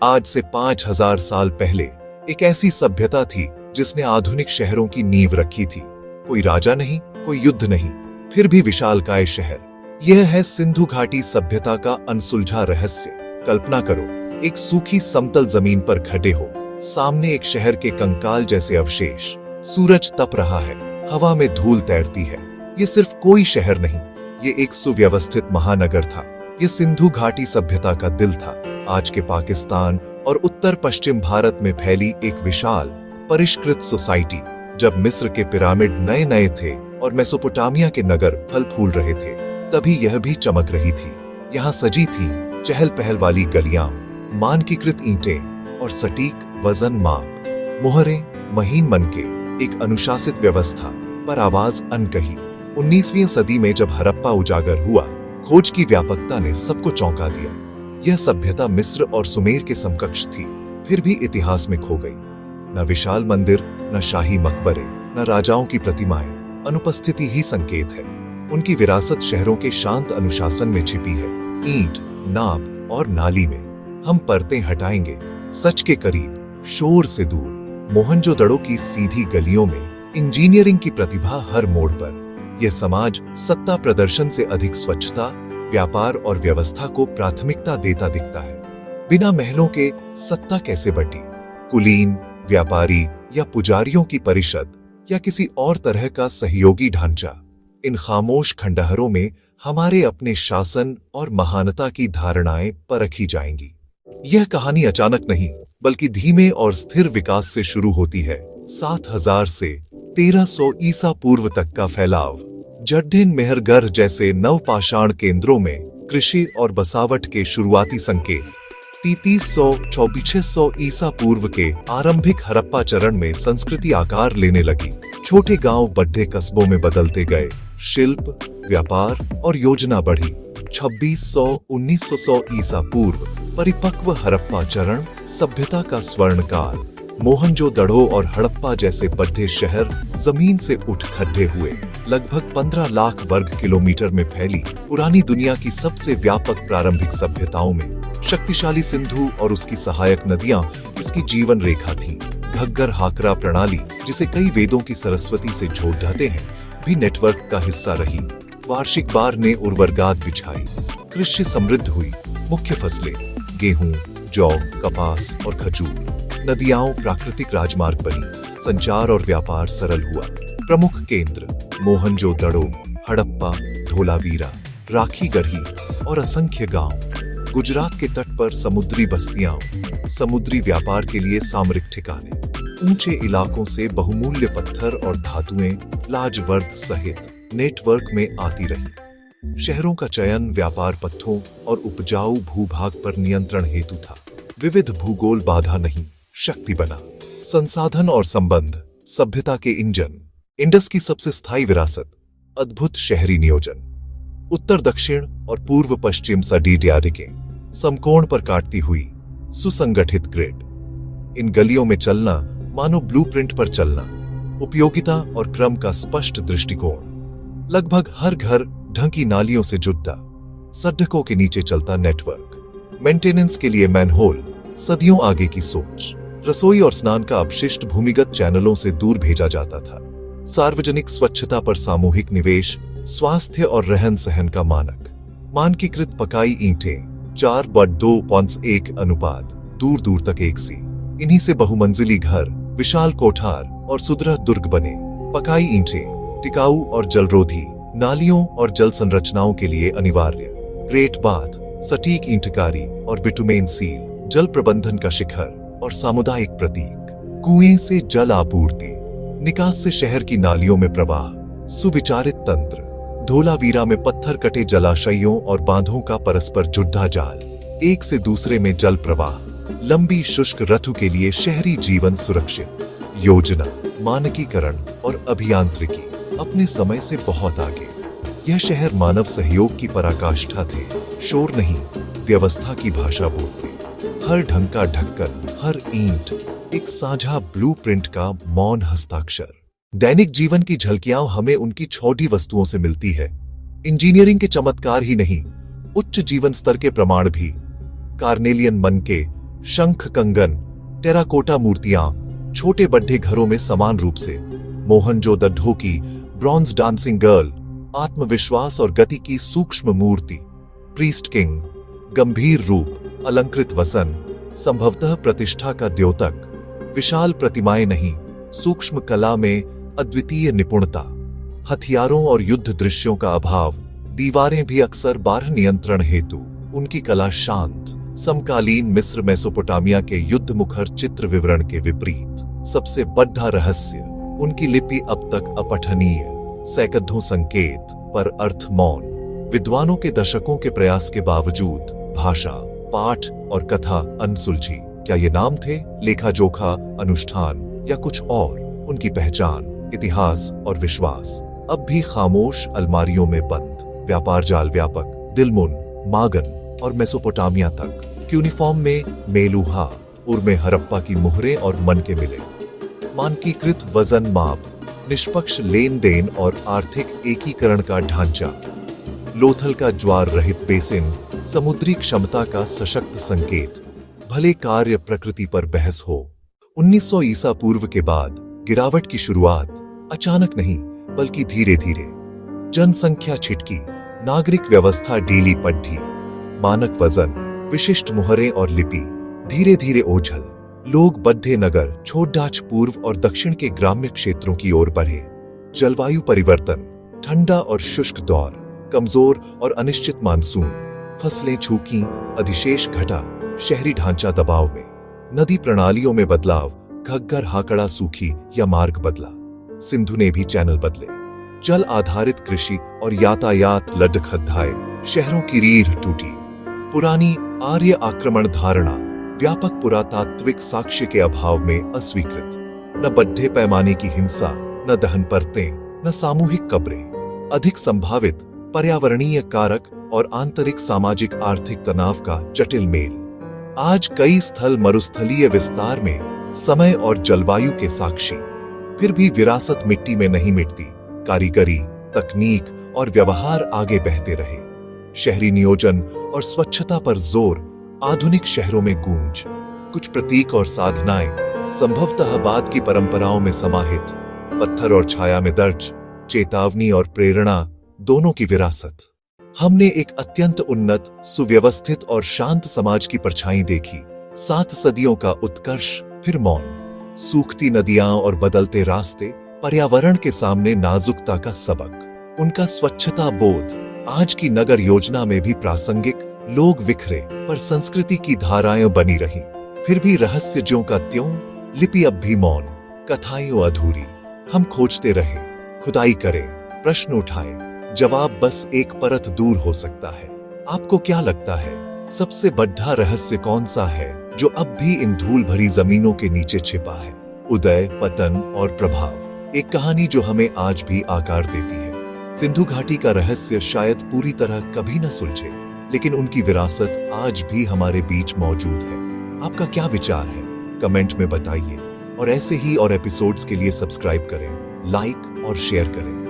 आज से 5000 साल पहले एक ऐसी सभ्यता थी जिसने आधुनिक शहरों की नींव रखी थी। कोई राजा नहीं, कोई युद्ध नहीं, फिर भी विशालकाय शहर। यह है सिंधु घाटी सभ्यता का अनसुलझा रहस्य। कल्पना करो, एक सूखी समतल जमीन पर खड़े हो, सामने एक शहर के कंकाल जैसे अवशेष। सूरज तप रहा है, हवा में धूल तैरती है। ये सिर्फ कोई शहर नहीं, ये एक सुव्यवस्थित महानगर था। ये सिंधु घाटी सभ्यता का दिल था। आज के पाकिस्तान और उत्तर पश्चिम भारत में फैली एक विशाल परिष्कृत सोसाइटी। जब मिस्र के पिरामिड नए नए थे और मेसोपोटामिया के नगर फल फूल रहे थे, तभी यह भी चमक रही थी। यहाँ सजी थी चहल पहल वाली गलियां, मानकीकृत ईंटें और सटीक वजन माप। मुहरें महीन मनके, एक अनुशासित व्यवस्था, पर आवाज अनकही। 19वीं सदी में जब हड़प्पा उजागर हुआ, खोज की व्यापकता ने सबको चौंका दिया। यह सभ्यता मिस्र और सुमेर के समकक्ष थी, फिर भी इतिहास में खो गई। न विशाल मंदिर, न शाही मकबरे, न राजाओं की प्रतिमाएं, अनुपस्थिति ही संकेत है। उनकी विरासत शहरों के शांत अनुशासन में छिपी है। ईंट, नाप और नाली में हम परतें हटाएंगे, सच के करीब, शोर से दूर। मोहनजोदड़ो की सीधी गलियों में इंजीनियरिंग की प्रतिभा हर मोड़ पर। यह समाज सत्ता प्रदर्शन से अधिक स्वच्छता, व्यापार और व्यवस्था को प्राथमिकता देता दिखता है। बिना महलों के सत्ता कैसे बटी? कुलीन, व्यापारी या पुजारियों की परिषद या किसी और तरह का सहयोगी ढांचा? इन खामोश खंडहरों में हमारे अपने शासन और महानता की धारणाएं परखी जाएंगी। यह कहानी अचानक नहीं, बल्कि धीमे और स्थिर विकास से शुरू होती है। 7000 से 1300 ईसा पूर्व तक का फैलाव, जड्ढिन मेहरगढ़ जैसे नवपाषाण केंद्रों में कृषि और बसावट के शुरुआती संकेत। 3300-2600 ईसा पूर्व के आरंभिक हड़प्पा चरण में संस्कृति आकार लेने लगी। छोटे गांव बड्ढे कस्बों में बदलते गए, शिल्प, व्यापार और योजना बढ़ी। 2600-1900 ईसा पूर्व परिपक्व हड़प्पा चरण, सभ्यता का स्वर्णकाल। मोहनजोदड़ो और हड़प्पा जैसे बड्ढे शहर जमीन से उठ खड्डे हुए। लगभग 15 लाख वर्ग किलोमीटर में फैली पुरानी दुनिया की सबसे व्यापक प्रारंभिक सभ्यताओं में शक्तिशाली सिंधु और उसकी सहायक नदियां इसकी जीवन रेखा थी। घग्गर हाकरा प्रणाली, जिसे कई वेदों की सरस्वती से जोड़ ढाते हैं, भी नेटवर्क का हिस्सा रही। वार्षिक बाढ़ ने उर्वरगाद बिछाई, कृषि समृद्ध हुई। मुख्य फसलें गेहूं, जौ, कपास और खजूर। नदियां प्राकृतिक राजमार्ग बनी, संचार और व्यापार सरल हुआ। प्रमुख केंद्र मोहनजोदड़ो, हड़प्पा, धोलावीरा, राखीगढ़ी और असंख्य गांव। गुजरात के तट पर समुद्री बस्तियां, समुद्री व्यापार के लिए सामरिक ठिकाने। ऊंचे इलाकों से बहुमूल्य पत्थर और धातुएं लाजवर्द सहित नेटवर्क में आती रही। शहरों का चयन व्यापार पथों और उपजाऊ भूभाग पर नियंत्रण हेतु था। विविध भूगोल बाधा नहीं, शक्ति बना। संसाधन और संबंध, सभ्यता के इंजन। इंडस की सबसे स्थायी विरासत, अद्भुत शहरी नियोजन। उत्तर दक्षिण और पूर्व पश्चिम सडी ड्यारिकें समकोण पर काटती हुई सुसंगठित ग्रिड। इन गलियों में चलना मानो ब्लूप्रिंट पर चलना। उपयोगिता और क्रम का स्पष्ट दृष्टिकोण। लगभग हर घर ढंकी नालियों से जुड़ा, सड़कों के नीचे चलता नेटवर्क। मेंटेनेंस के लिए मैनहोल, सदियों आगे की सोच। रसोई और स्नान का अपशिष्ट भूमिगत चैनलों से दूर भेजा जाता था। सार्वजनिक स्वच्छता पर सामूहिक निवेश, स्वास्थ्य और रहन सहन का मानक। मानकीकृत पकाई ईंटें, 4:2.1 अनुपात, दूर दूर तक एक सी। इन्हीं से बहुमंजिली घर, विशाल कोठार और सुदृढ़ दुर्ग बने। पकाई ईंटें टिकाऊ और जलरोधी, नालियों और जल संरचनाओं के लिए अनिवार्य। ग्रेट बाथ, सटीक ईंटकारी और बिटुमेन सील, जल प्रबंधन का शिखर और सामुदायिक प्रतीक। कुएं से जल आपूर्ति, निकास से शहर की नालियों में प्रवाह। सुविचारित तंत्र, धोलावीरा में पत्थर कटे जलाशयों और बांधों का परस्पर जुड़ा जाल। एक से दूसरे में जल प्रवाह। लंबी शुष्क ऋतु के लिए शहरी जीवन सुरक्षित। योजना, मानकीकरण और अभियांत्रिकी, अपने समय से बहुत आगे। यह शहर मानव सहयोग की पराकाष्ठा थे। शोर नहीं, व्यवस्था की भाषा बोलते। हर ढंग का ढक्कन, हर ईंट एक साझा ब्लूप्रिंट का मौन हस्ताक्षर। दैनिक जीवन की झलकियां हमें उनकी छोटी वस्तुओं से मिलती है। इंजीनियरिंग के चमत्कार ही नहीं, उच्च जीवन स्तर के प्रमाण भी। कार्नेलियन मन के शंख कंगन, टेराकोटा मूर्तियां छोटे बड्ढे घरों में समान रूप से, मोहनजोदड़ो की ब्रॉन्ज डांसिंग गर्ल, आत्मविश्वास और गति की सूक्ष्म मूर्ति, प्रीस्ट किंग, गंभीर रूप, अलंकृत वसन, संभवतः प्रतिष्ठा का द्योतक, विशाल प्रतिमाएं नहीं, सूक्ष्म कला में अद्वितीय निपुणता, हथियारों और युद्ध दृश्यों का अभाव, दीवारें भी अक्सर बारह नियंत्रण हेतु, उनकी कला शांत, समकालीन मिस्र मेसोपोटामिया के युद्ध मुखर चित्र विवरण के विपरीत। सबसे बड़ा रहस्य, उनकी लिपि अब तक अपठनीय, सैकड़ों संकेत पर अर्थ मौन। विद्वानों के दशकों के प्रयास के बावजूद भाषा, पाठ और कथा अनसुलझी। क्या ये नाम थे, लेखा जोखा, अनुष्ठान या कुछ और? उनकी पहचान, इतिहास और विश्वास अब भी खामोश अलमारियों में बंद। व्यापार जाल व्यापक, दिलमुन, मागन और मेसोपोटामिया तक। यूनिफॉर्म में मेलुहा, उर्मे हरप्पा की मुहरें और मन के मिले। मानकीकृत वजन माप, निष्पक्ष लेन देन और आर्थिक एकीकरण का ढांचा। लोथल का ज्वार रहित बेसिन, समुद्री क्षमता का सशक्त संकेत। भले कार्य प्रकृति पर बहस हो। 1900 ईसा पूर्व के बाद गिरावट की शुरुआत अचानक नहीं बल्कि धीरे धीरे। जनसंख्या छिटकी, नागरिक व्यवस्था ढीली पड्ढी, मानक वजन, विशिष्ट मुहरें और लिपि धीरे धीरे ओझल। लोग बड्ढे नगर, छोड़डाच पूर्व और दक्षिण के ग्राम्य क्षेत्रों की ओर बढ़े। जलवायु परिवर्तन, ठंडा और शुष्क दौर, कमजोर और अनिश्चित मानसून, फसलें छूकी, अधिशेष घटा, शहरी ढांचा दबाव में, नदी प्रणालियों में बदलाव, घग्गर हाकड़ा सूखी या मार्ग बदला। सिंधु ने भी चैनल बदले। जल आधारित कृषि और यातायात लड्डखद्धाए, शहरों की रीढ़ टूटी। पुरानी आर्य आक्रमण धारणा व्यापक पुरातात्विक साक्ष्य के अभाव में अस्वीकृत। न बड्ढे पैमाने की हिंसा, न दहन परतें, न सामूहिक कब्रें। अधिक संभावित पर्यावरणीय कारक और आंतरिक सामाजिक आर्थिक तनाव का जटिल मेल। आज कई स्थल मरुस्थलीय विस्तार में समय और जलवायु के साक्षी। फिर भी विरासत मिट्टी में नहीं मिटती। कारीगरी, तकनीक और व्यवहार आगे बहते रहे। शहरी नियोजन और स्वच्छता पर जोर, आधुनिक शहरों में गूंज। कुछ प्रतीक और साधनाएं संभवतः बाद की परंपराओं में समाहित। पत्थर और छाया में दर्ज, चेतावनी और प्रेरणा दोनों की विरासत। हमने एक अत्यंत उन्नत, सुव्यवस्थित और शांत समाज की परछाई देखी। 7 सदियों का उत्कर्ष, फिर मौन। सूखती नदियां और बदलते रास्ते, पर्यावरण के सामने नाजुकता का सबक। उनका स्वच्छता बोध आज की नगर योजना में भी प्रासंगिक। लोग बिखरे पर संस्कृति की धाराएं बनी रही। फिर भी रहस्य ज्यों का त्यों, लिपि अब भी मौन, कथाएं अधूरी। हम खोजते रहे, खुदाई करें, प्रश्न उठाए, जवाब बस एक परत दूर हो सकता है। आपको क्या लगता है, सबसे बड़ा रहस्य कौन सा है जो अब भी इन धूल भरी जमीनों के नीचे छिपा है? उदय, पतन और प्रभाव, एक कहानी जो हमें आज भी आकार देती है। सिंधु घाटी का रहस्य शायद पूरी तरह कभी न सुलझे, लेकिन उनकी विरासत आज भी हमारे बीच मौजूद है। आपका क्या विचार है, कमेंट में बताइए। और ऐसे ही और एपिसोड्स के लिए सब्सक्राइब करें, लाइक और शेयर करें।